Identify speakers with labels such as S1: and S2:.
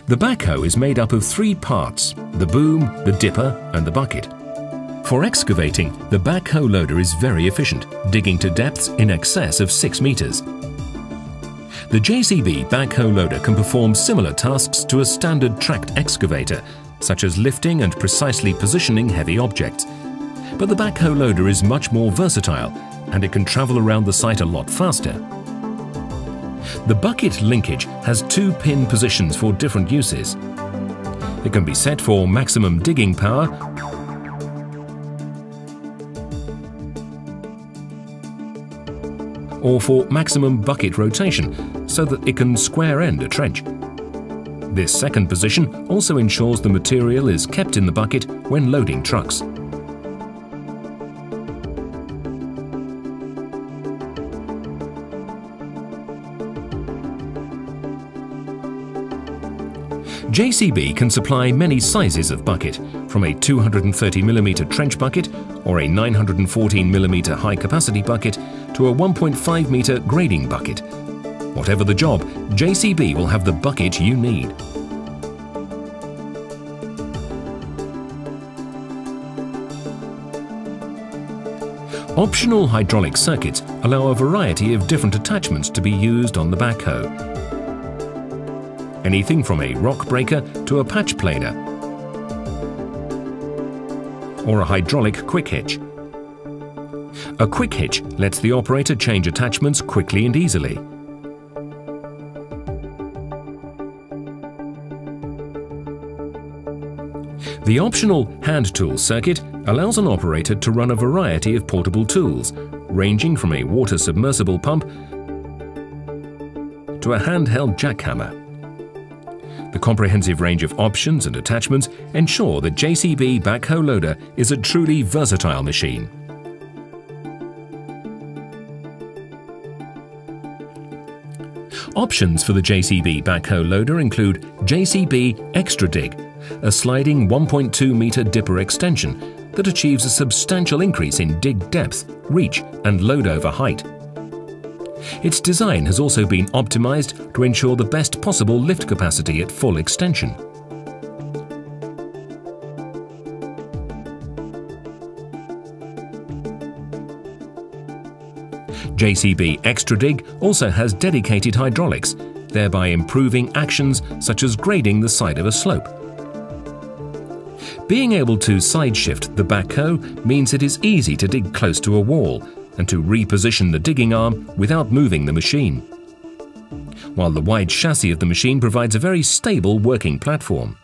S1: The backhoe is made up of 3 parts: the boom, the dipper and the bucket. For excavating, the backhoe loader is very efficient, digging to depths in excess of 6 meters. The JCB backhoe loader can perform similar tasks to a standard tracked excavator, such as lifting and precisely positioning heavy objects. But the backhoe loader is much more versatile, and it can travel around the site a lot faster. The bucket linkage has 2 pin positions for different uses. It can be set for maximum digging power or for maximum bucket rotation, so that it can square end a trench. This second position also ensures the material is kept in the bucket when loading trucks. JCB can supply many sizes of bucket, from a 230mm trench bucket or a 914mm high-capacity bucket to a 1.5-meter grading bucket. Whatever the job, JCB will have the bucket you need. Optional hydraulic circuits allow a variety of different attachments to be used on the backhoe. Anything from a rock breaker to a patch planer, or a hydraulic quick hitch. A quick hitch lets the operator change attachments quickly and easily. The optional hand tool circuit allows an operator to run a variety of portable tools, ranging from a water submersible pump to a handheld jackhammer. The comprehensive range of options and attachments ensure that JCB Backhoe Loader is a truly versatile machine. Options for the JCB Backhoe Loader include JCB Extra Dig, a sliding 1.2-meter dipper extension that achieves a substantial increase in dig depth, reach and load over height. Its design has also been optimized to ensure the best possible lift capacity at full extension. JCB Extra Dig also has dedicated hydraulics, thereby improving actions such as grading the side of a slope. Being able to sideshift the backhoe means it is easy to dig close to a wall and to reposition the digging arm without moving the machine, while the wide chassis of the machine provides a very stable working platform.